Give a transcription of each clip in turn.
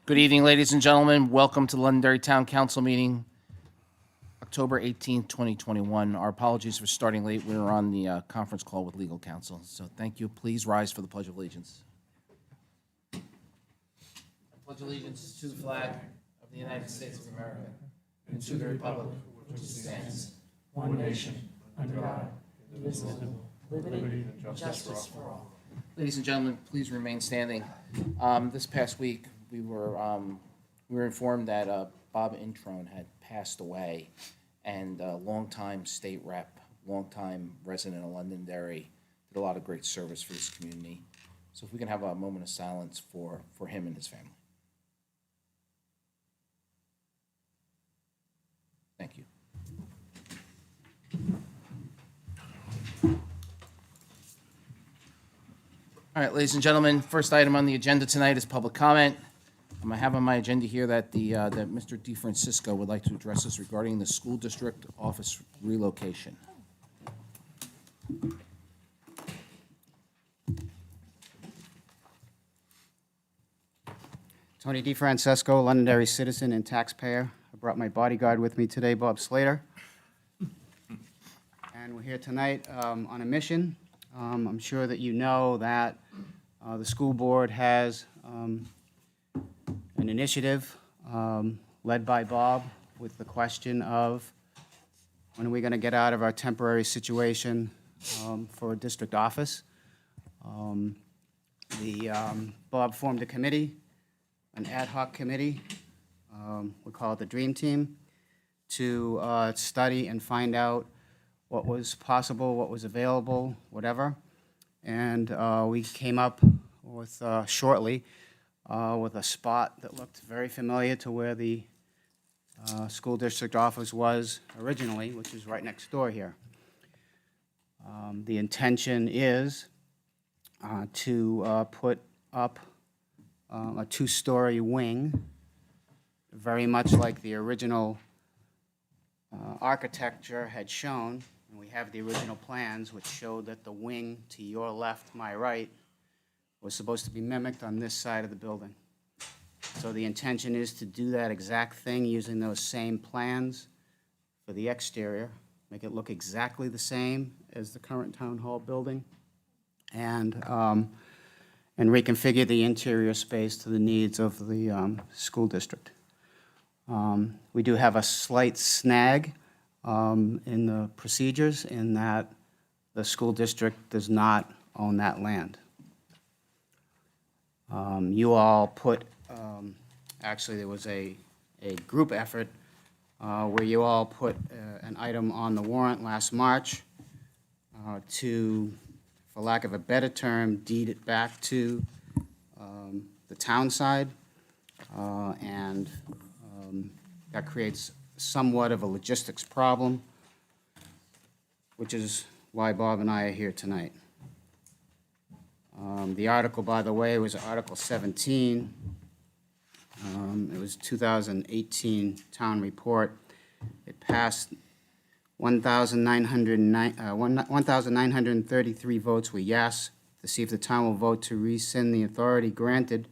Good evening, ladies and gentlemen. Welcome to the Londonderry Town Council meeting, October 18th, 2021. Our apologies for starting late. We were on the conference call with legal counsel. So thank you. Please rise for the Pledge of Allegiance. I pledge allegiance to the flag of the United States of America and to the republic which stands, one nation, under God, indivisible, with liberty and justice for all. Ladies and gentlemen, please remain standing. This past week, we were informed that Bob Introne had passed away, and a longtime state rep, longtime resident of Londonderry, did a lot of great service for this community. So if we can have a moment of silence for him and his family. Thank you. All right, ladies and gentlemen, first item on the agenda tonight is public comment. I have on my agenda here that that Mr. DeFrancisco would like to address us regarding the school district office relocation. Tony DeFrancisco, Londonderry citizen and taxpayer. I brought my bodyguard with me today, Bob Slater. And we're here tonight on a mission. I'm sure that you know that the school board has an initiative led by Bob with the question of when are we going to get out of our temporary situation for a district office. Bob formed a committee, an ad hoc committee, we call it the Dream Team, to study and find out what was possible, what was available, whatever. And we came up with, shortly, with a spot that looked very familiar to where the school district office was originally, which is right next door here. The intention is to put up a two-story wing, very much like the original architecture had shown. And we have the original plans which showed that the wing to your left, my right, was supposed to be mimicked on this side of the building. So the intention is to do that exact thing using those same plans for the exterior, make it look exactly the same as the current town hall building, and reconfigure the interior space to the needs of the school district. We do have a slight snag in the procedures in that the school district does not own that land. You all put, actually there was a group effort where you all put an item on the warrant last March to, for lack of a better term, deed it back to the town side, and that creates somewhat of a logistics problem, which is why Bob and I are here tonight. The article, by the way, was Article 17. It was 2018 town report. It passed 1,933 votes were yes, to see if the town will vote to rescind the authority granted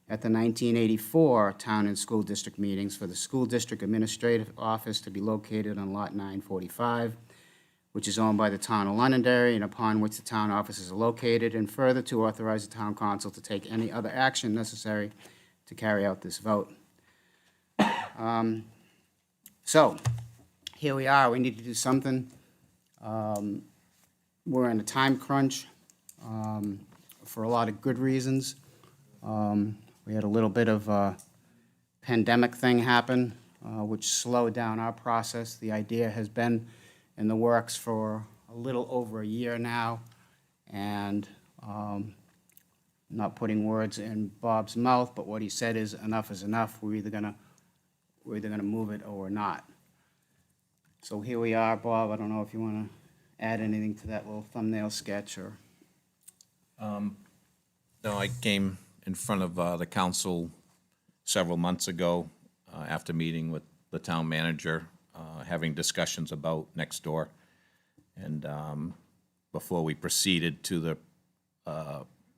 at the 1984 town and school district meetings for the school district administrative office to be located on Lot 945, which is owned by the town of Londonderry and upon which the town offices are located, and further to authorize the town council to take any other action necessary to carry out this vote. So here we are. We need to do something. We're in a time crunch for a lot of good reasons. We had a little bit of a pandemic thing happen, which slowed down our process. The idea has been in the works for a little over a year now, and not putting words in Bob's mouth, but what he said is enough is enough. We're either gonna move it or we're not. So here we are, Bob. I don't know if you want to add anything to that little thumbnail sketch or. No, I came in front of the council several months ago after meeting with the town manager, having discussions about next door. And before we proceeded to the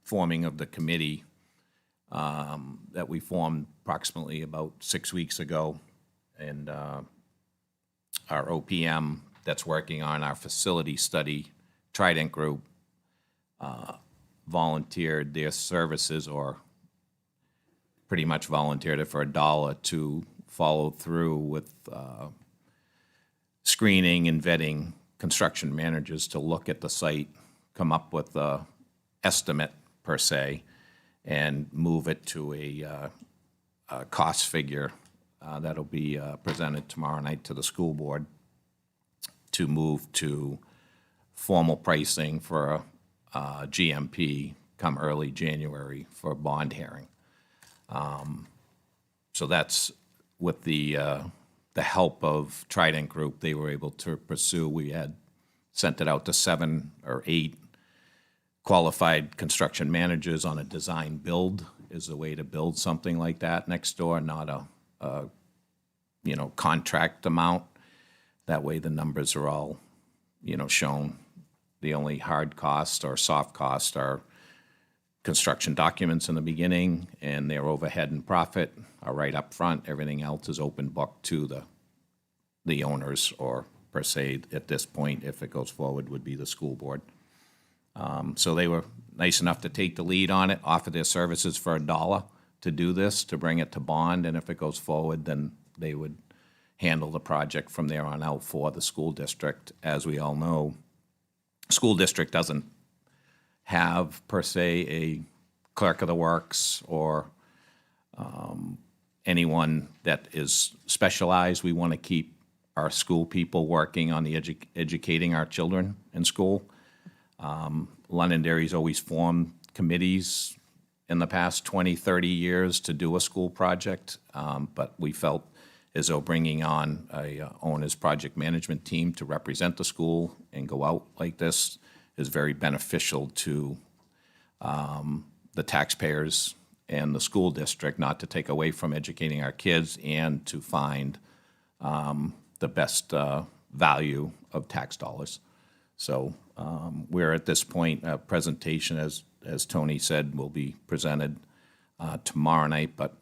forming of the committee, that we formed approximately about 6 weeks ago. And our OPM that's working on our facility study, Trident Group, volunteered their services, or pretty much volunteered it for $1 to follow through with screening and vetting construction managers to look at the site, come up with a estimate per se, and move it to a cost figure that'll be presented tomorrow night to the school board to move to formal pricing for GMP come early January for a bond hearing. So that's with the help of Trident Group, they were able to pursue. We had sent it out to 7 or 8 qualified construction managers on a design build is the way to build something like that next door, not a contract amount. That way the numbers are all, shown. The only hard costs or soft costs are construction documents in the beginning, and their overhead and profit are right up front. Everything else is open book to the owners, or per se, at this point, if it goes forward, would be the school board. So they were nice enough to take the lead on it, offer their services for $1 to do this, to bring it to bond, and if it goes forward, then they would handle the project from there on out for the school district. As we all know, school district doesn't have, per se, a clerk of the works or anyone that is specialized. We want to keep our school people working on the educating our children in school. Londonderry's always formed committees in the past 20, 30 years to do a school project, but we felt as though bringing on a owner's project management team to represent the school and go out like this is very beneficial to the taxpayers and the school district, not to take away from educating our kids and to find the best value of tax dollars. So we're at this point, a presentation, as Tony said, will be presented tomorrow night, but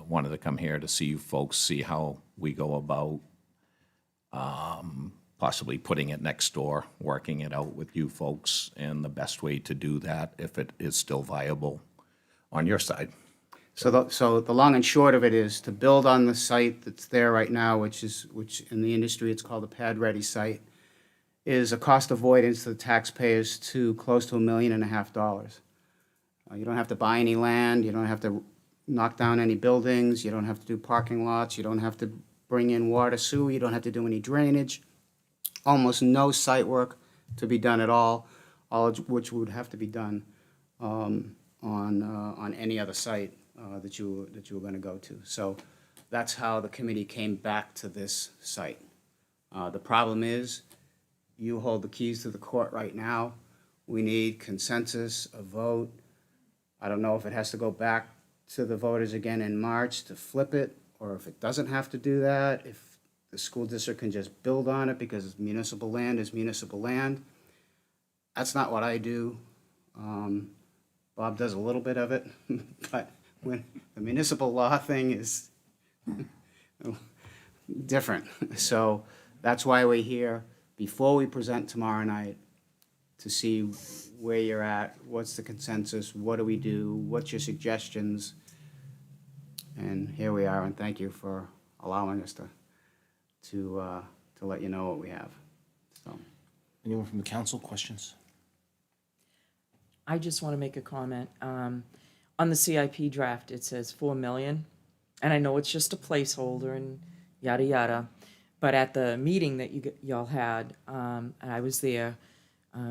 wanted to come here to see you folks, see how we go about possibly putting it next door, working it out with you folks, and the best way to do that if it is still viable on your side. So the long and short of it is to build on the site that's there right now, which in the industry it's called a pad-ready site, is a cost avoidance to the taxpayers to close to $1.5 million. You don't have to buy any land, you don't have to knock down any buildings, you don't have to do parking lots, you don't have to bring in water, sewer, you don't have to do any drainage. Almost no site work to be done at all of which would have to be done on any other site that you were going to go to. So that's how the committee came back to this site. The problem is, you hold the keys to the court right now. We need consensus, a vote. I don't know if it has to go back to the voters again in March to flip it, or if it doesn't have to do that, if the school district can just build on it because municipal land is municipal land. That's not what I do. Bob does a little bit of it, but when the municipal law thing is different. So that's why we're here before we present tomorrow night, to see where you're at, what's the consensus, what do we do, what's your suggestions? And here we are, and thank you for allowing us to let you know what we have. So, Anyone from the council, questions? I just want to make a comment. On the CIP draft, it says 4 million, and I know it's just a placeholder and yada yada, but at the meeting that y'all had, and I was there,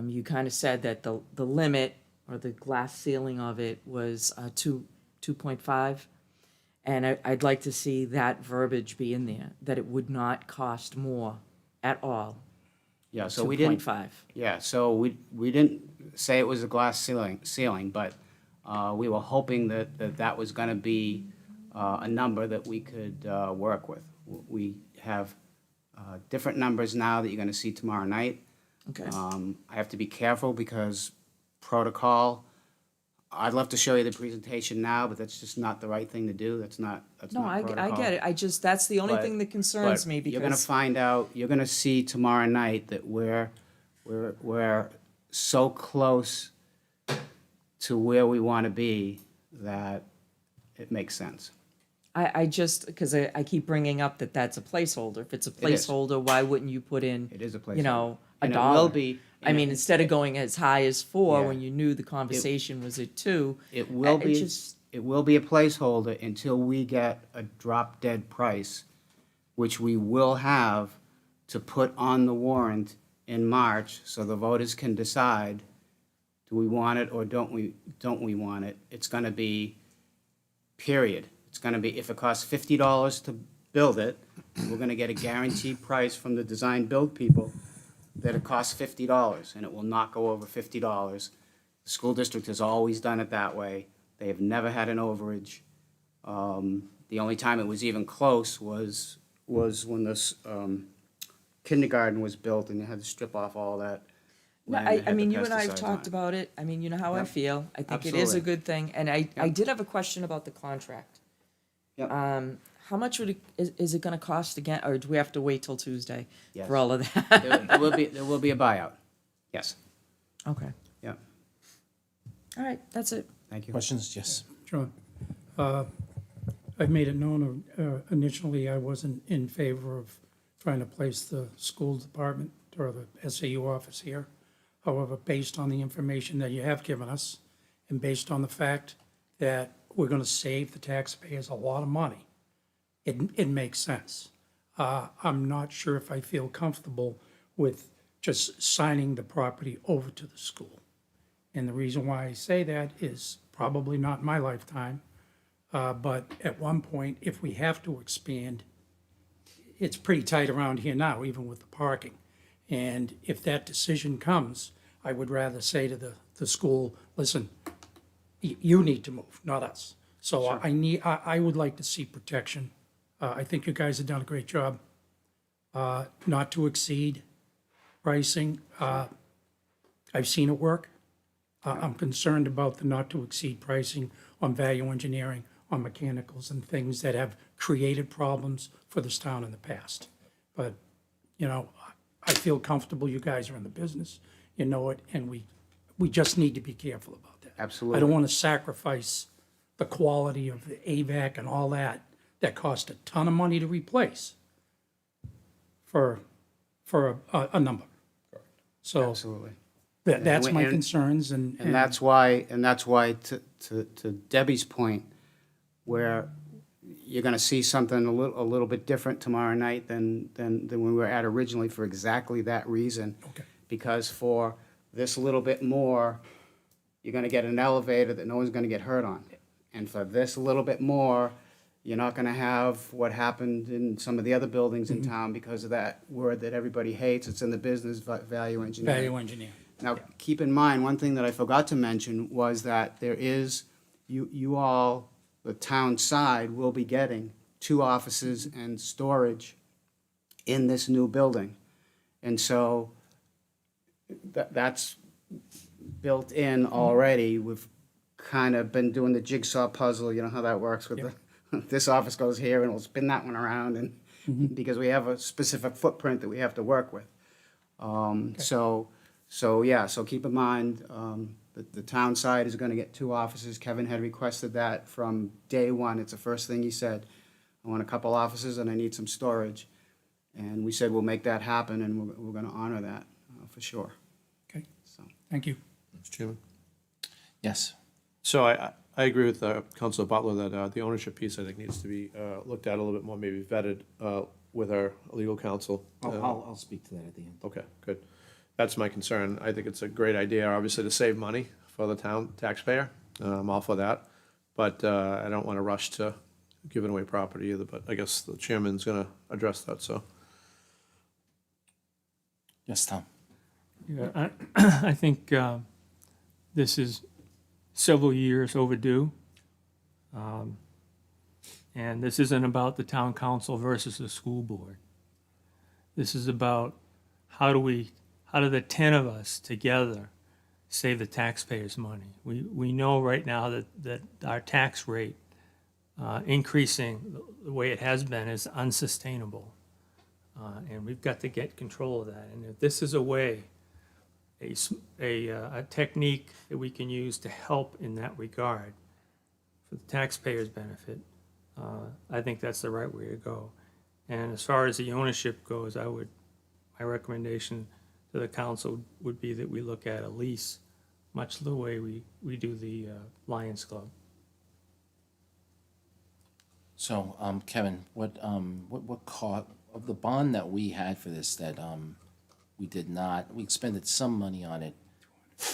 you kind of said that the limit or the glass ceiling of it was 2.5, and I'd like to see that verbiage be in there, that it would not cost more at all. yeah, so we didn't. 2.5. Yeah, so we didn't say it was a glass ceiling, but we were hoping that was going to be a number that we could work with. We have different numbers now that you're going to see tomorrow night. Okay. I have to be careful because protocol, I'd love to show you the presentation now, but that's just not the right thing to do. That's No, not I protocol. get it. That's the only But- thing that concerns But me you're gonna because, find out, you're gonna see tomorrow night that we're so close to where we wanna be that it makes sense. I just, because I keep bringing up that that's a placeholder. If it's a is. placeholder, why wouldn't you put in, It is a you know, a And it will dollar? be. I mean, instead of going as high as 4 Yeah. when you knew the conversation was at 2. It will it be, just- it will be a placeholder until we get a drop-dead price, which we will have to put on the warrant in March, so the voters can decide, do we want it or don't we want it? It's gonna be, period. It's gonna be, if it costs $50 to build it, we're gonna get a guaranteed price from the design-build people that it costs $50, and it will not go over $50. The school district has always done it that way. They have never had an overage. The only time it was even close was when this kindergarten was built and you had to strip off all that No, land that I had mean, the you and I have pesticides on talked it. about it. I mean, you know how I Yep. feel. I think it is a Absolutely. good thing. And I did have a question about the contract. Yep. How much is it gonna cost again, or do we have to wait till Tuesday Yes. for all of that? There will be a buyout. Yes. Okay, Yeah. all right, that's it. Thank you. Questions? Yes. John, I've made it known, initially I wasn't in favor of trying to place the school department or the SAU office here. However, based on the information that you have given us, and based on the fact that we're gonna save the taxpayers a lot of money, it makes sense. I'm not sure if I feel comfortable with just signing the property over to the school. And the reason why I say that is probably not in my lifetime, but at one point, if we have to expand, it's pretty tight around here now, even with the parking. And if that decision comes, I would rather say to the school, listen, you need to move, not us. So I would like to see protection. I think you guys have done a great job. Not to exceed pricing. I've seen it work. I'm concerned about the not to exceed pricing on value engineering, on mechanicals and things that have created problems for this town in the past. But, you know, I feel comfortable you guys are in the business, you know it, and we just need to be careful about that. Absolutely. I don't want to sacrifice the quality of the AVAC and all that cost a ton of money to replace for a number. So Absolutely. that's my And- concerns And that's why, to Debbie's point, where you're gonna see something a little bit different tomorrow night than we were at originally for exactly that reason. Okay. Because for this little bit more, you're gonna get an elevator that no one's gonna get hurt on. And for this little bit more, you're not gonna have what happened in some of the other buildings in town because of that word that everybody hates. It's in the business, value engineering. value engineering. Now, keep in mind, one thing that I forgot to mention was that there is, you all, the town side will be getting 2 offices and storage in this new building. And so that's built in already. We've kind of been doing the jigsaw puzzle, you know how that works with this office goes here and we'll spin that one around and, because we have a specific footprint that we have to work with. So keep in mind, the town side is gonna get 2 offices. Kevin had requested that from day one. It's the first thing he said. I want a couple offices and I need some storage. And we said, we'll make that happen and we're gonna honor that, for sure. Okay, So, thank you. Mr. Chairman. Yes. So I agree with Councilor Butler that the ownership piece, I think, needs to be looked at a little bit more, maybe vetted with our legal counsel. I'll speak to that at the end. Okay, good. That's my concern. I think it's a great idea, obviously, to save money for the town taxpayer. I'm all for that. But I don't want to rush to giving away property either, but I guess the chairman's going to address that, so. Yes, Tom. Yeah, I think this is several years overdue. And this isn't about the town council versus the school board. This is about how do the 10 of us together save the taxpayers money. We know right now that our tax rate increasing the way it has been is unsustainable. And we've got to get control of that. And if this is a way, a technique that we can use to help in that regard for the taxpayers' benefit, I think that's the right way to go. And as far as the ownership goes, my recommendation to the council would be that we look at a lease, much the way we do the Lions Club. So, Kevin, what cost of the bond that we had for this that we did not, we expended some money on it,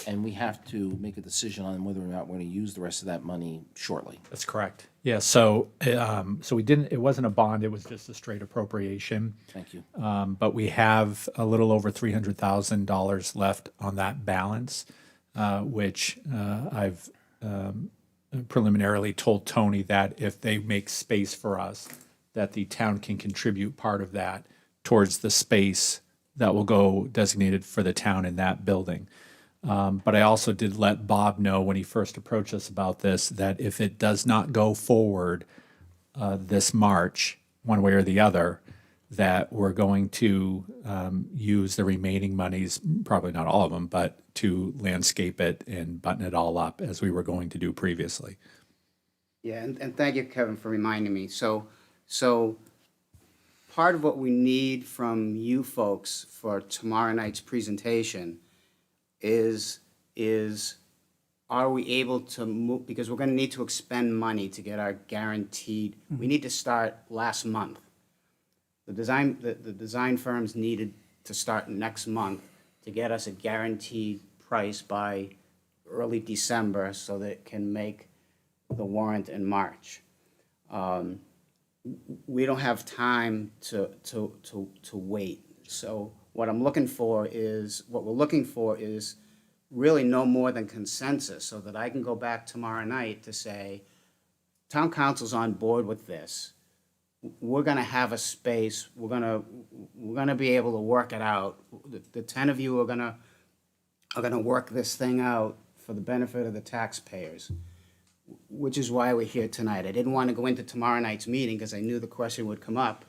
and we have to make a decision on whether or not we're going to use the rest of that money shortly. That's correct. Yeah, so we didn't, it wasn't a bond, it was just a straight appropriation. Thank you. But we have a little over $300,000 left on that balance, which I've preliminarily told Tony that if they make space for us, that the town can contribute part of that towards the space that will go designated for the town in that building. But I also did let Bob know when he first approached us about this, that if it does not go forward this March, one way or the other, that we're going to use the remaining monies, probably not all of them, but to landscape it and button it all up as we were going to do previously. Yeah, and thank you, Kevin, for reminding me. So part of what we need from you folks for tomorrow night's presentation is are we able to move, because we're gonna need to expend money to get our guaranteed, we need to start last month. The design firms needed to start next month to get us a guaranteed price by early December so that it can make the warrant in March. We don't have time to wait. So what we're looking for is really no more than consensus, so that I can go back tomorrow night to say, town council's on board with this. We're gonna have a space, we're gonna be able to work it out. The 10 of you are gonna work this thing out for the benefit of the taxpayers, which is why we're here tonight. I didn't want to go into tomorrow night's meeting because I knew the question would come up,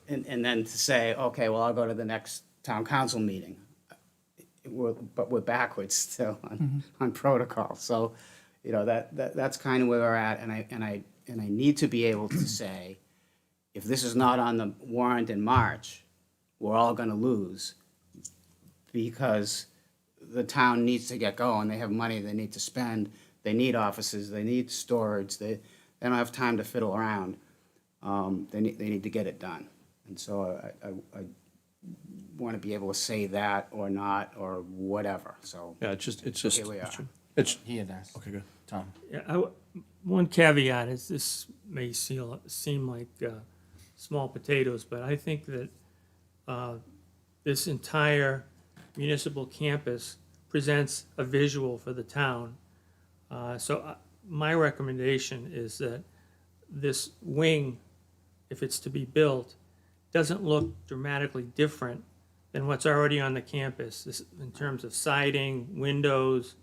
and then to say, okay, well, I'll go to the next town council meeting. But we're backwards still on protocol. So, that's kind of where we're at, and I need to be able to say, if this is not on the warrant in March, we're all gonna lose, because the town needs to get going. They have money they need to spend. They need offices. They need storage. They don't have time to fiddle around. They need to get it done. And so I want to be able to say that or not or whatever. So Yeah, it's just, here we are. it's, He had asked. okay, good. Tom. Yeah, one caveat is this may seem like small potatoes, but I think that this entire municipal campus presents a visual for the town. So my recommendation is that this wing, if it's to be built, doesn't look dramatically different than what's already on the campus in terms of siding, windows,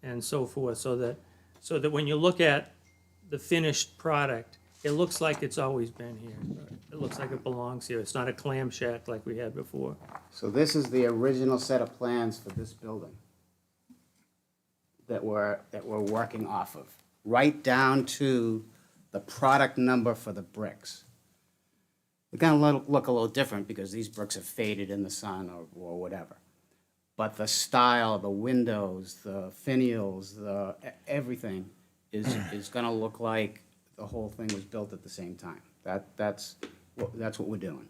and so forth, so that when you look at the finished product, it looks like it's always been here. It looks like it belongs here. It's not a clam shack like we had before. So this is the original set of plans for this building that we're working off of, right down to the product number for the bricks. They're gonna look a little different because these bricks have faded in the sun or whatever. But the style, the windows, the finials, everything is gonna look like the whole thing was built at the same time. That's what we're doing.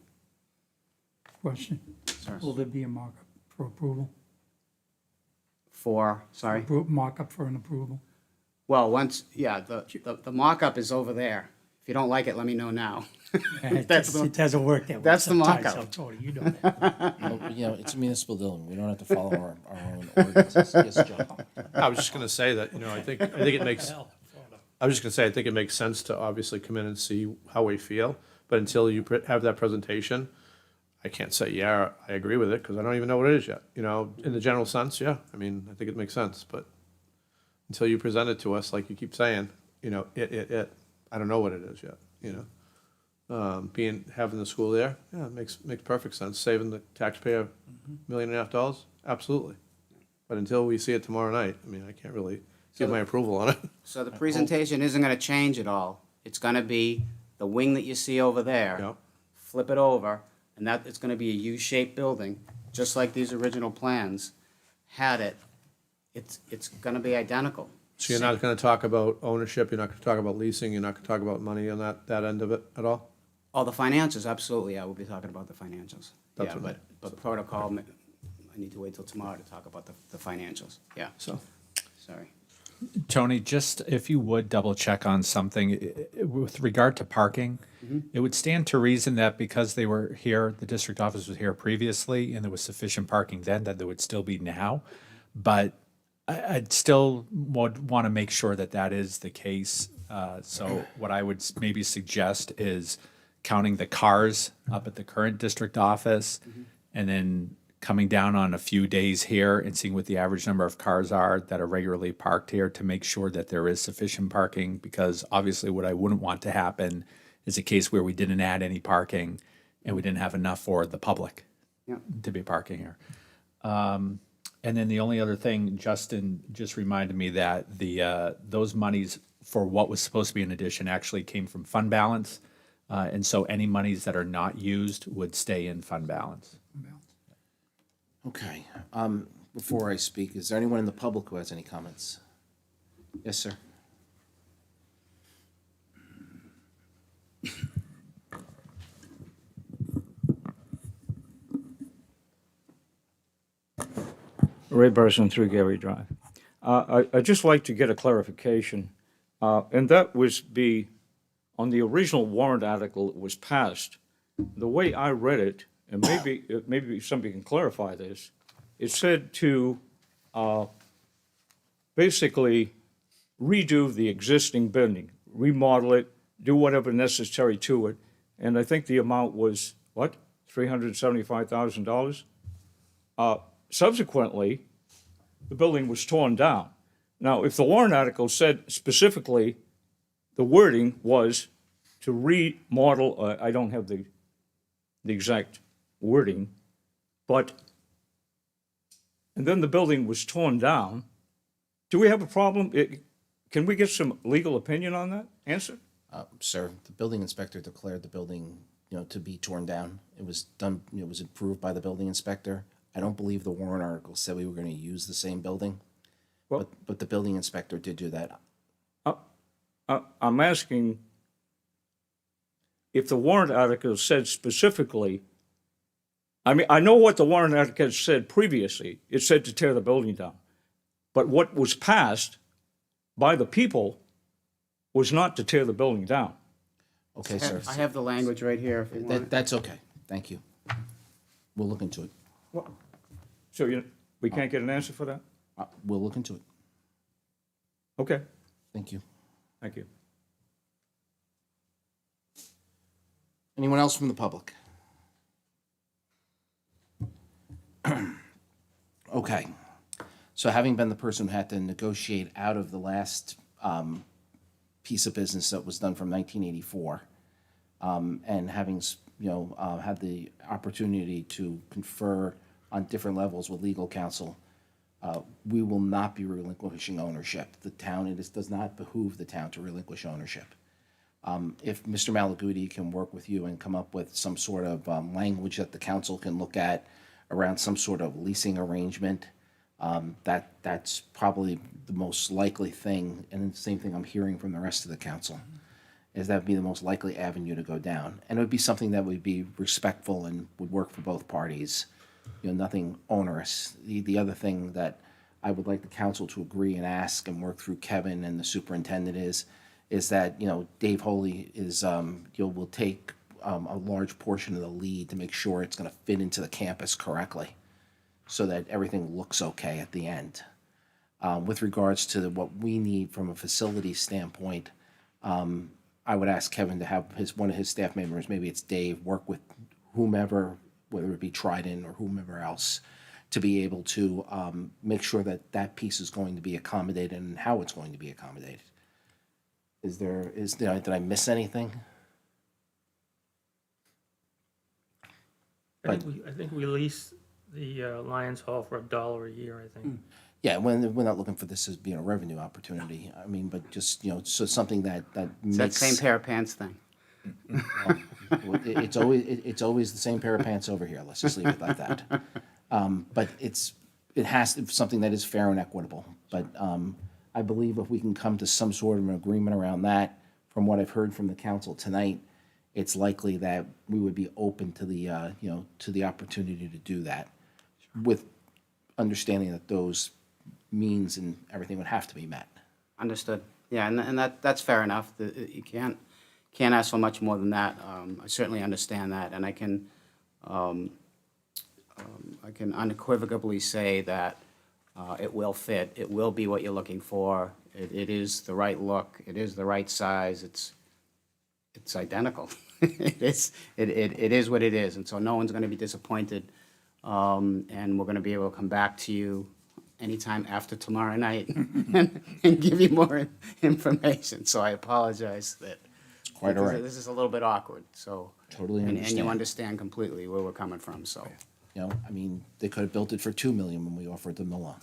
Question, will there be a mock-up for approval? Sorry? Mock-up for an approval? Well, the mock-up is over there. If you don't like it, let me know now. It That's the- doesn't work that way. that's the sometimes, mock-up. so, Tony, you know that. Well, it's a municipal building. We don't have to follow our own ordinances. Yes, Joe. I was just gonna say that, I think it makes, I was just gonna say, I think it makes sense to obviously come in and see how we feel, but until you have that presentation, I can't say, yeah, I agree with it, because I don't even know what it is yet. You know, in the general sense, yeah, I mean, I think it makes sense, but until you present it to us, like you keep saying, you know, I don't know what it is yet, you know? Having the school there, yeah, it makes perfect sense. Saving the taxpayer $1.5 million, absolutely. But until we see it tomorrow night, I mean, I can't really give my approval on it. So the presentation isn't gonna change at all. It's gonna be the wing that you see over there. Yeah. Flip it over, and that, it's gonna be a U-shaped building, just like these original plans had it. It's gonna be identical. So you're not gonna talk about ownership, you're not gonna talk about leasing, you're not gonna talk about money on that end of it at all? Oh, the financials, absolutely, I will be talking about the financials. That's Yeah, what but protocol, I need to wait till tomorrow to talk about the financials, yeah, So, sorry. Tony, just if you would double check on something with regard to parking, it would stand to reason that because they were here, the district office was here previously, and there was sufficient parking then, that there would still be now. But I'd still would want to make sure that that is the case. So what I would maybe suggest is counting the cars up at the current district office, and then coming down on a few days here and seeing what the average number of cars are that are regularly parked here to make sure that there is sufficient parking, because obviously what I wouldn't want to happen is a case where we didn't add any parking and we didn't have enough for the public Yeah. to be parking here. And then the only other thing, Justin just reminded me that those monies for what was supposed to be an addition actually came from fund balance. And so any monies that are not used would stay in fund balance. Okay. Before I speak, is there anyone in the public who has any comments? Yes, sir. Ray Burson, 3 Gary Drive. I'd just like to get a clarification, and that was on the original warrant article that was passed. The way I read it, and maybe somebody can clarify this, it said to basically redo the existing building, remodel it, do whatever necessary to it, and I think the amount was, what, $375,000? Subsequently, the building was torn down. Now, if the warrant article said specifically the wording was to remodel, I don't have the exact wording, but, and then the building was torn down, do we have a problem? Can we get some legal opinion on that? Answer? Sir, the building inspector declared the building, to be torn down. It was done, it was approved by the building inspector. I don't believe the warrant article said we were going to use the same building, Well- but the building inspector did do that. I'm asking if the warrant article said specifically, I mean, I know what the warrant article said previously. It said to tear the building down. But what was passed by the people was not to tear the building down. Okay, sir. I have the language right here if you want it. That's okay. Thank you. We'll look into it. So we can't get an answer for that? We'll look into it. Okay, Thank you. thank you. Anyone else from the public? Okay. So having been the person who had to negotiate out of the last piece of business that was done from 1984, and having had the opportunity to confer on different levels with legal counsel, we will not be relinquishing ownership. The town, does not behoove the town to relinquish ownership. If Mr. Malaguti can work with you and come up with some sort of language that the council can look at around some sort of leasing arrangement, that's probably the most likely thing, and the same thing I'm hearing from the rest of the council, is that would be the most likely avenue to go down. And it would be something that would be respectful and would work for both parties, nothing onerous. The other thing that I would like the council to agree and ask and work through Kevin and the superintendent is that, Dave Holey will take a large portion of the lead to make sure it's going to fit into the campus correctly, so that everything looks okay at the end. With regards to what we need from a facility standpoint, I would ask Kevin to have one of his staff members, maybe it's Dave, work with whomever whether it be Trident or whomever else, to be able to make sure that that piece is going to be accommodated and how it's going to be accommodated. Did I miss anything? I think we lease the Lions Hall for $1 a year, I think. Yeah, we're not looking for this as being a revenue opportunity. I mean, but just, so something that It's that makes. same pair of pants thing. It's always the same pair of pants over here. Let's just leave it like that. But it has to be something that is fair and equitable. But I believe if we can come to some sort of an agreement around that, from what I've heard from the council tonight, it's likely that we would be open to the to the opportunity to do that, with understanding that those means and everything would have to be met. Understood. Yeah, and that's fair enough. You can't ask for much more than that. I certainly understand that, and I can unequivocally say that it will fit. It will be what you're looking for. It is the right look. It is the right size. It's identical. It is what it is, and so no one's going to be disappointed. And we're going to be able to come back to you anytime after tomorrow night and give you more information. So I apologize that. Quite all right. This is a little bit awkward, so. Totally And understand. you understand completely where we're coming from, so. I mean, they could have built it for $2 million when we offered them the loan.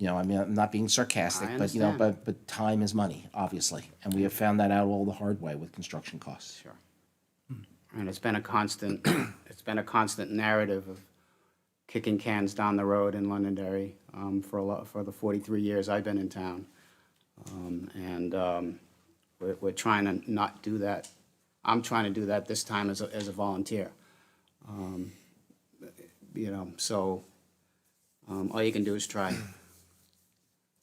I mean, I'm not being sarcastic, I but understand. but time is money, obviously, and we have found that out all the hard way with construction costs. Sure. And it's been a constant, narrative of kicking cans down the road in Londonderry for the 43 years I've been in town. We're trying to not do that. I'm trying to do that this time as a volunteer. So all you can do is try.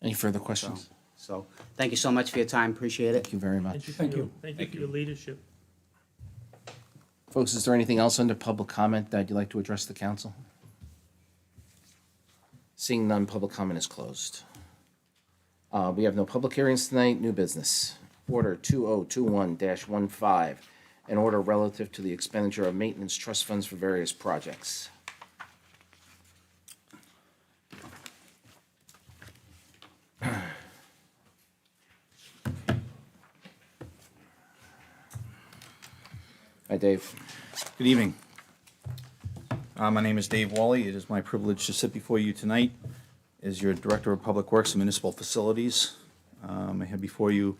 Any further questions? So thank you so much for your time. Appreciate it. Thank you very much. Thank you for your leadership. Folks, is there anything else under public comment that you'd like to address the council? Seeing none, public comment is closed. We have no public hearings tonight, new business. Order 2021-15, an order relative to the expenditure of maintenance trust funds for various projects. Hi, Dave. Good evening. My name is Dave Wally. It is my privilege to sit before you tonight as your Director of Public Works and Municipal Facilities. I have before you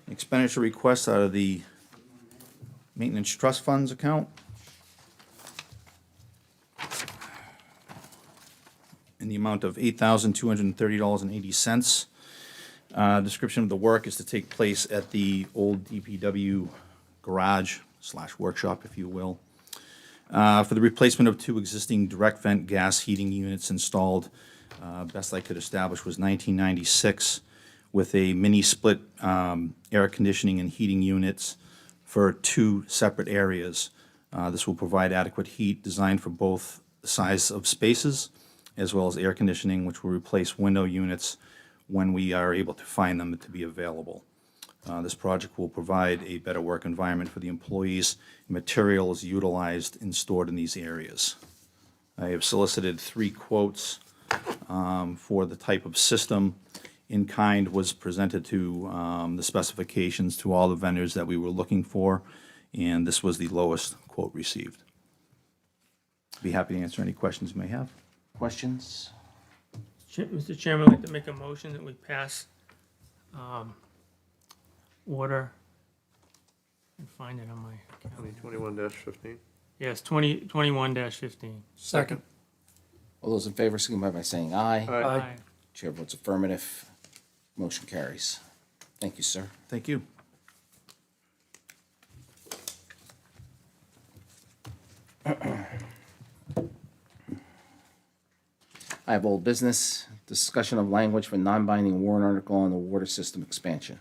an expenditure request out of the Maintenance Trust Funds account in the amount of $8,230.80. Description of the work is to take place at the old DPW garage / workshop, if you will, for the replacement of 2 existing direct vent gas heating units installed. Best I could establish was 1996, with a mini split air conditioning and heating units for 2 separate areas. This will provide adequate heat designed for both the size of spaces as well as air conditioning, which will replace window units when we are able to find them to be available. This project will provide a better work environment for the employees. Materials utilized and stored in these areas. I have solicited 3 quotes for the type of system. In kind was presented to the specifications to all the vendors that we were looking for, and this was the lowest quote received. Be happy to answer any questions you may have. Questions? Mr. Chairman, I'd like to make a motion that we pass order, and find it on my calendar. 2021-15. Yes, 21-15. Second. All those in favor, signify by saying aye. Aye. Chair votes affirmative. Motion carries. Thank you, sir. Thank you. I have old business, discussion of language for non-binding warrant article on the water system expansion.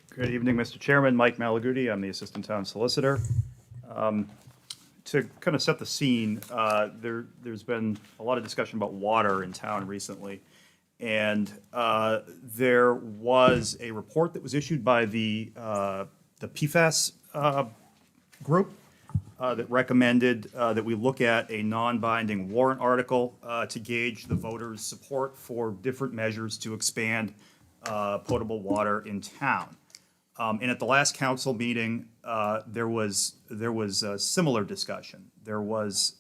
Good evening, Mr. Chairman. Mike Malaguti. I'm the Assistant Town Solicitor. To kind of set the scene, there's been a lot of discussion about water in town recently. And there was a report that was issued by the PFAS group that recommended that we look at a non-binding warrant article to gauge the voters' support for different measures to expand potable water in town. And at the last council meeting, there was a similar discussion. There was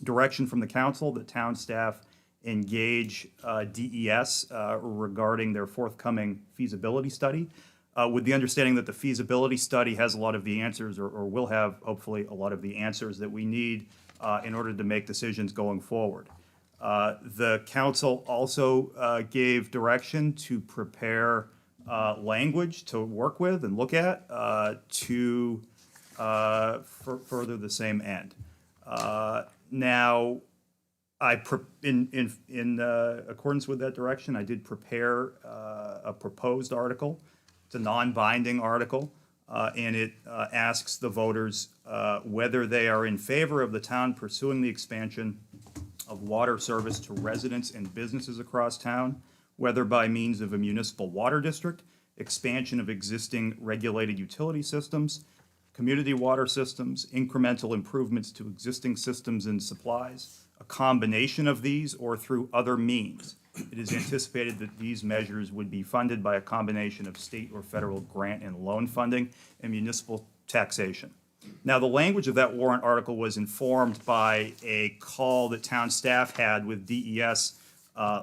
direction from the council that town staff engage DES regarding their forthcoming feasibility study, with the understanding that the feasibility study has a lot of the answers, or will have, hopefully, a lot of the answers that we need in order to make decisions going forward. The council also gave direction to prepare language to work with and look at to further the same end. Now, in accordance with that direction, I did prepare a proposed article. It's a non-binding article, and it asks the voters whether they are in favor of the town pursuing the expansion of water service to residents and businesses across town, whether by means of a municipal water district, expansion of existing regulated utility systems, community water systems, incremental improvements to existing systems and supplies, a combination of these, or through other means. It is anticipated that these measures would be funded by a combination of state or federal grant and loan funding and municipal taxation. Now, the language of that warrant article was informed by a call that town staff had with DES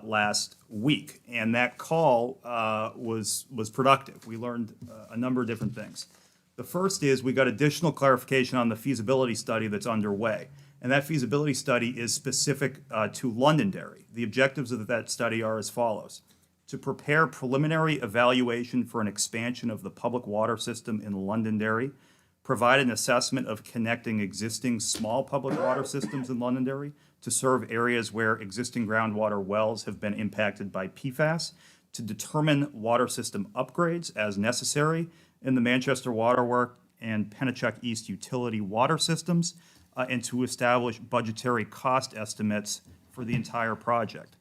last week, and that call was productive. We learned a number of different things. The first is we got additional clarification on the feasibility study that's underway. And that feasibility study is specific to Londonderry. The objectives of that study are as follows: to prepare preliminary evaluation for an expansion of the public water system in Londonderry, provide an assessment of connecting existing small public water systems in Londonderry to serve areas where existing groundwater wells have been impacted by PFAS, to determine water system upgrades as necessary in the Manchester Waterworks and Pennachuck East utility water systems, and to establish budgetary cost estimates for the entire project.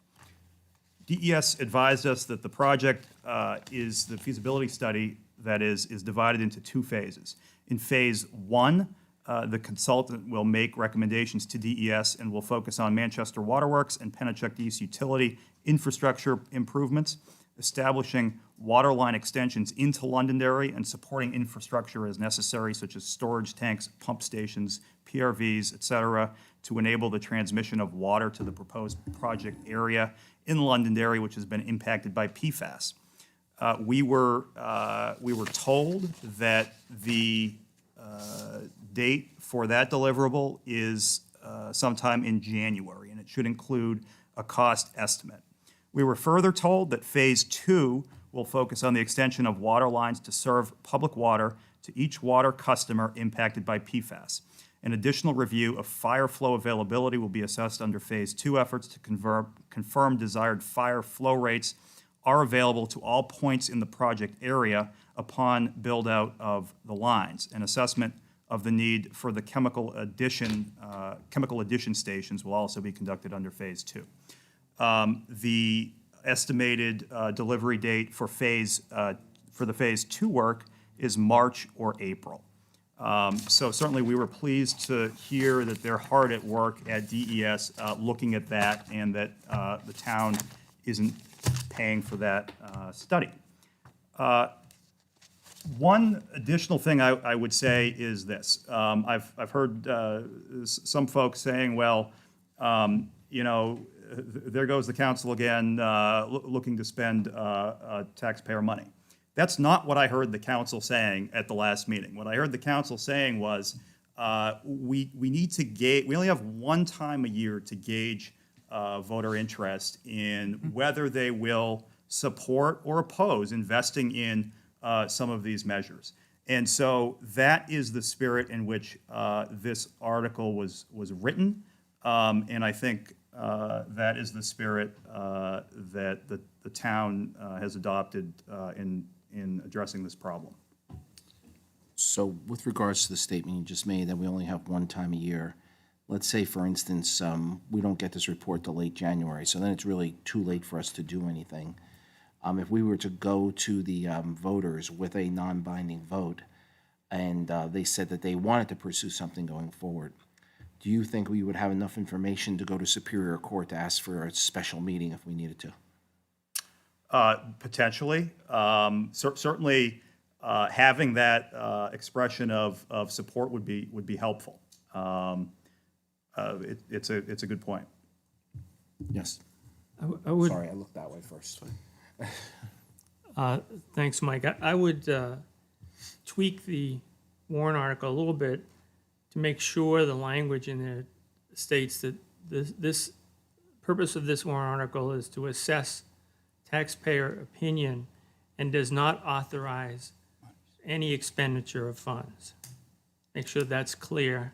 DES advised us that the project the feasibility study, that is divided into two phases. In phase one, the consultant will make recommendations to DES and will focus on Manchester Waterworks and Pennachuck East utility infrastructure improvements, establishing water line extensions into Londonderry and supporting infrastructure as necessary, such as storage tanks, pump stations, PRVs, et cetera, to enable the transmission of water to the proposed project area in Londonderry, which has been impacted by PFAS. We were told that the date for that deliverable is sometime in January, and it should include a cost estimate. We were further told that phase two will focus on the extension of water lines to serve public water to each water customer impacted by PFAS. An additional review of fire flow availability will be assessed under phase two efforts to confirm desired fire flow rates are available to all points in the project area upon build-out of the lines. An assessment of the need for the chemical addition stations will also be conducted under phase two. The estimated delivery date for the phase two work is March or April. So certainly we were pleased to hear that they're hard at work at DES looking at that, and that the town isn't paying for that study. One additional thing I would say is this. I've heard some folks saying, well, there goes the council again looking to spend taxpayer money. That's not what I heard the council saying at the last meeting. What I heard the council saying was we need to gauge, we only have one time a year to gauge voter interest in whether they will support or oppose investing in some of these measures. And so that is the spirit in which this article was written. And I think that is the spirit that the town has adopted in addressing this problem. So with regards to the statement you just made that we only have one time a year, let's say, for instance, we don't get this report till late January, so then it's really too late for us to do anything. If we were to go to the voters with a non-binding vote, and they said that they wanted to pursue something going forward, do you think we would have enough information to go to Superior Court to ask for a special meeting if we needed to? Potentially. Certainly, having that expression of support would be helpful. It's a good point. Yes. I would, Sorry, I looked that way first. thanks, Mike. I would tweak the warrant article a little bit to make sure the language in there states that this purpose of this warrant article is to assess taxpayer opinion and does not authorize any expenditure of funds. Make sure that's clear.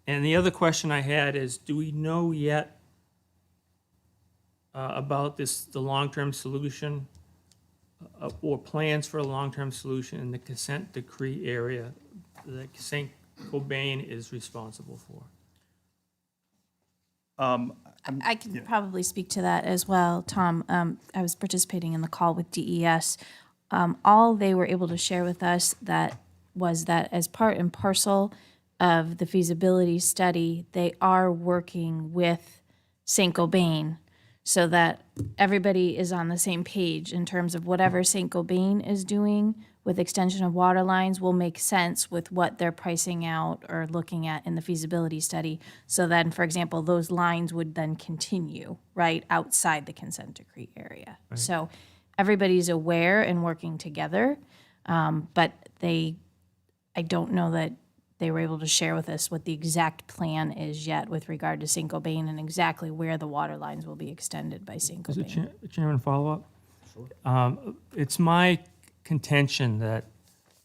And the other question I had is, do we know yet about the long-term solution or plans for a long-term solution in the consent decree area that St. Cobain is responsible for? I can probably speak to that as well, Tom. I was participating in the call with DES. All they were able to share with us was that as part and parcel of the feasibility study, they are working with St. Cobain so that everybody is on the same page in terms of whatever St. Cobain is doing with extension of water lines will make sense with what they're pricing out or looking at in the feasibility study. So then, for example, those lines would then continue, right, outside the consent decree area. So everybody's aware and working together, but I don't know that they were able to share with us what the exact plan is yet with regard to St. Cobain and exactly where the water lines will be extended by St. Cobain. Chairman, follow up? It's my contention that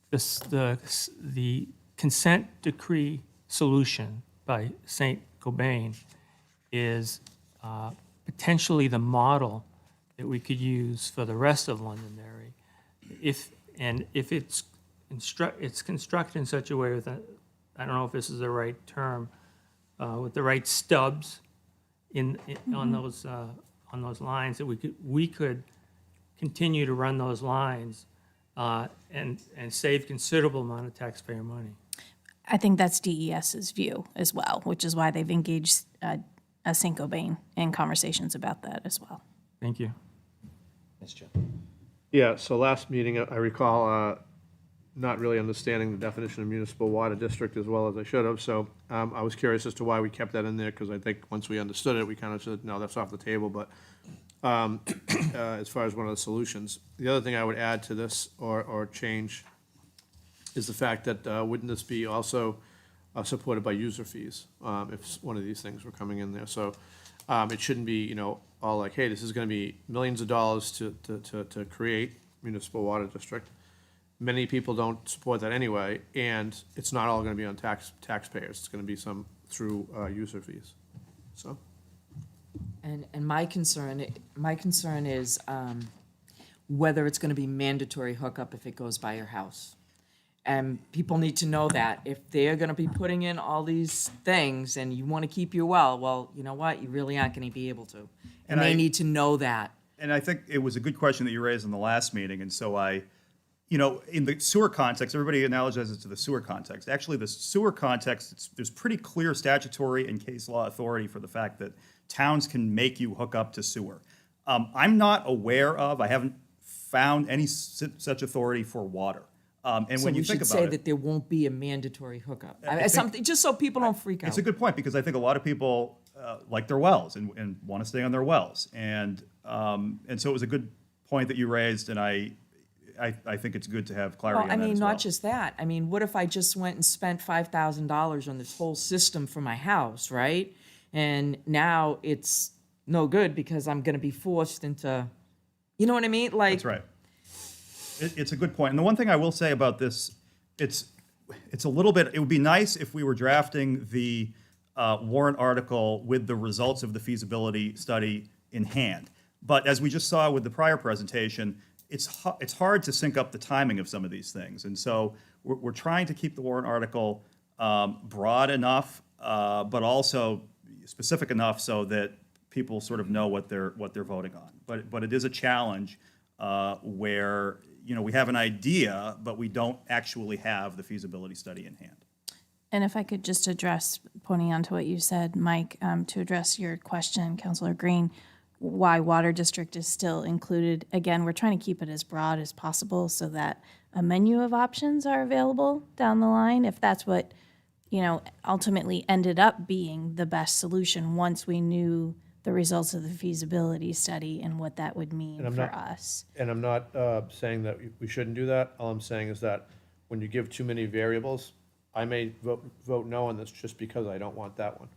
the consent decree solution by St. Cobain is potentially the model that we could use for the rest of Londonderry. If it's constructed in such a way that, I don't know if this is the right term, with the right stubs on those lines, that we could continue to run those lines and save considerable amount of taxpayer money. I think that's DES's view as well, which is why they've engaged St. Cobain in conversations about that as well. Thank you. Yes, Joe. Yeah, so last meeting, I recall not really understanding the definition of municipal water district as well as I should have, so I was curious as to why we kept that in there, because I think once we understood it, we kind of said, no, that's off the table, but as far as one of the solutions. The other thing I would add to this or change is the fact that wouldn't this be also supported by user fees if one of these things were coming in there? So it shouldn't be, all like, hey, this is going to be millions of dollars to create municipal water district. Many people don't support that anyway, and it's not all going to be on taxpayers. It's going to be some through user fees. So. And my concern is whether it's going to be mandatory hookup if it goes by your house. And people need to know that if they're going to be putting in all these things and you want to keep your well, you know what? You really aren't going to be able to. And they need to know that. And I think it was a good question that you raised in the last meeting, and so in the sewer context, everybody analogizes it to the sewer context. Actually, the sewer context, there's pretty clear statutory and case law authority for the fact that towns can make you hook up to sewer. I'm not aware of, I haven't found any such authority for water. And So when you we think should about say it, that there won't be a mandatory hookup. think- Something, just so people don't freak out. it's a good point, because I think a lot of people like their wells and want to stay on their wells. And so it was a good point that you raised, and I think it's good to have clarity Well, on that as well. not just that. I mean, what if I just went and spent $5,000 on this whole system for my house, right? And now it's no good because I'm going to be forced into, you know what I mean? Like, That's right. It's a good point. And the one thing I will say about this, it's a little bit, it would be nice if we were drafting the warrant article with the results of the feasibility study in hand. But as we just saw with the prior presentation, it's hard to sync up the timing of some of these things. And so we're trying to keep the warrant article broad enough, but also specific enough so that people sort of know what they're voting on. But it is a challenge where, we have an idea, but we don't actually have the feasibility study in hand. And if I could just address, pointing on to what you said, Mike, to address your question, Councilor Green, why Water District is still included. Again, we're trying to keep it as broad as possible so that a menu of options are available down the line, if that's what, ultimately ended up being the best solution once we knew the results of the feasibility study and what that would mean I'm for not- us. And I'm not saying that we shouldn't do that. All I'm saying is that when you give too many variables, I may vote no on this just because I don't want that one.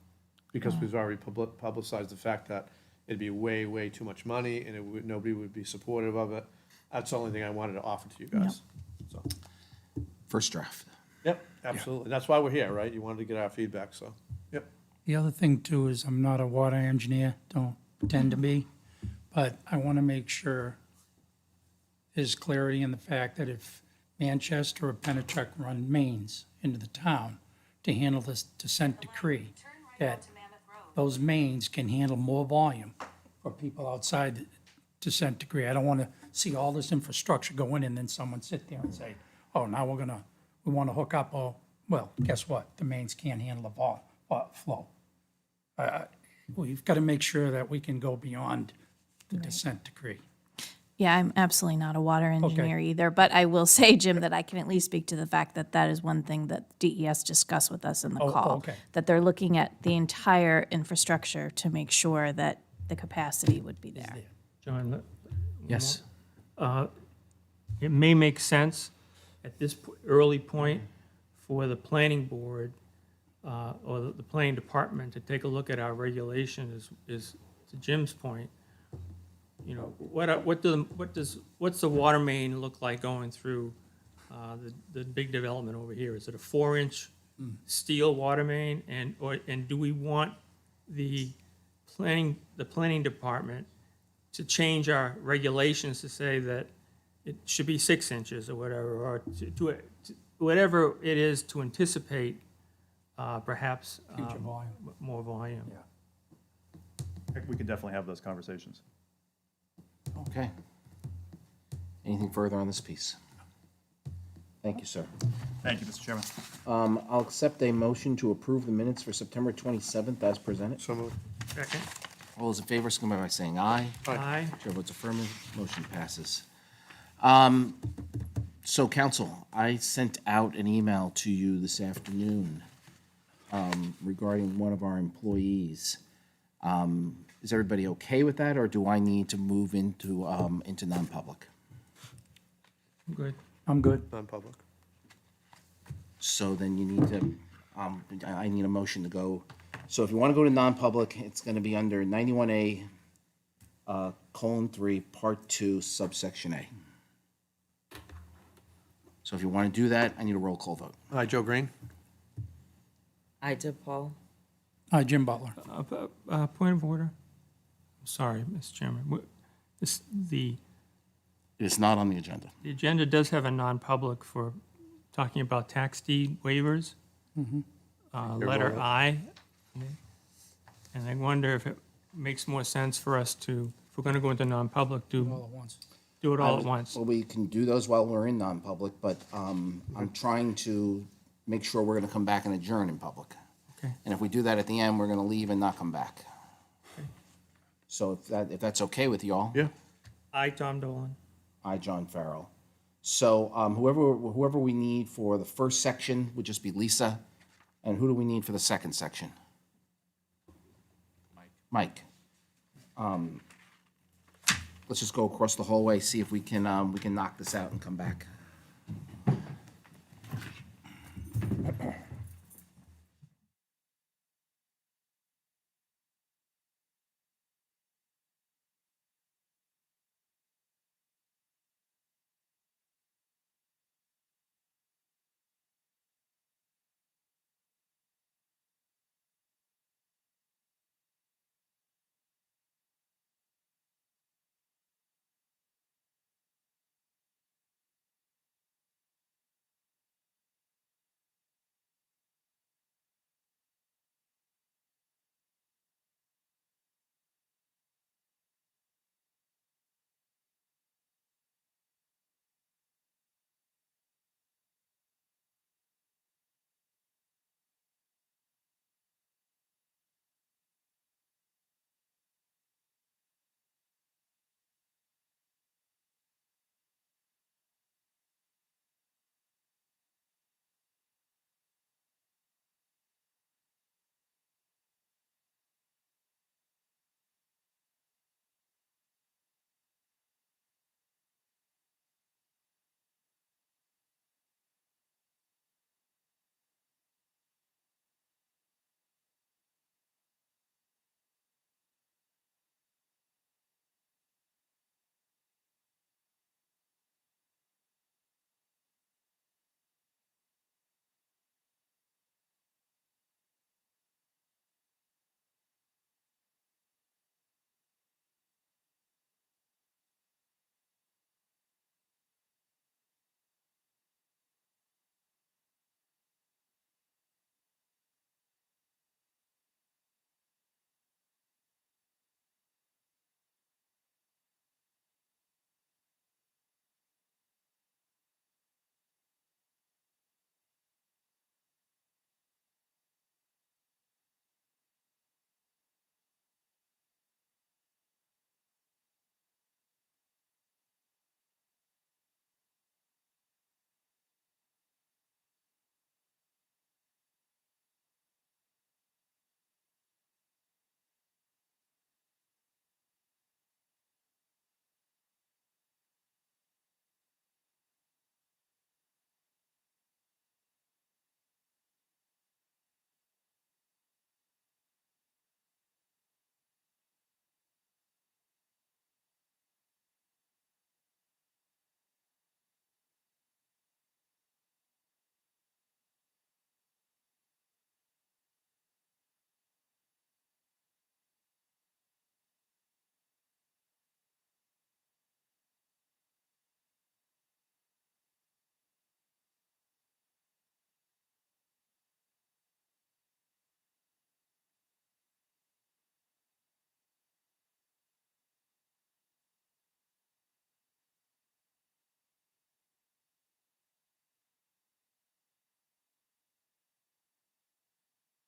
Because we've already publicized the fact that it'd be way, way too much money and nobody would be supportive of it. That's the only thing I wanted to offer to you guys. So, First draft. yep, absolutely. That's why we're here, right? You wanted to get our feedback, so, yep. The other thing too is I'm not a water engineer, don't pretend to be, but I want to make sure there's clarity in the fact that if Manchester or Pennachuck run mains into the town to handle this consent decree, that those mains can handle more volume for people outside the consent decree. I don't want to see all this infrastructure go in and then someone sit there and say, oh, now we want to hook up, oh, well, guess what? The mains can't handle the flow. We've got to make sure that we can go beyond the consent decree. Yeah, I'm absolutely not a water engineer either, but I will say, Jim, that I can at least speak to the fact that that is one thing that DES discussed with us in the call. Okay. That they're looking at the entire infrastructure to make sure that the capacity would be there. John, Yes. it may make sense at this early point for the planning board or the planning department to take a look at our regulation is to Jim's point. What's the water main look like going through the big development over here? Is it a 4-inch steel water main? And do we want the planning department to change our regulations to say that it should be 6 inches or whatever, or to whatever it is to anticipate perhaps Future volume. more volume? We could definitely have those conversations. Okay. Anything further on this piece? Thank you, sir. Thank you, Mr. Chairman. I'll accept a motion to approve the minutes for September 27th as presented. So moved. Second? All those in favor, signify by saying aye. Aye. Chair votes affirmative, motion passes. So council, I sent out an email to you this afternoon regarding one of our employees. Is everybody okay with that, or do I need to move into non-public? Good. I'm good. Non-public. So then you need to, I need a motion to go. So if you want to go to non-public, it's going to be under 91A, :3, Part 2, subsection A. So if you want to do that, I need a roll call vote. Hi, Joe Green. I did, Paul. Hi, Jim Butler. Point of order. I'm sorry, Mr. Chairman. The It's not on the agenda. agenda does have a non-public for talking about tax deed waivers. Letter I. And I wonder if it makes more sense for us to, if we're going to go into non-public, All do at once. it all at once. Well, we can do those while we're in non-public, but I'm trying to make sure we're going to come back and adjourn in public. Okay. And if we do that at the end, we're going to leave and not come back. So if that's okay with you all? Yeah. I, Tom Dolan. I, John Farrell. So whoever we need for the first section would just be Lisa. And who do we need for the second section? Mike. Let's just go across the hallway, see if we can knock this out and come back.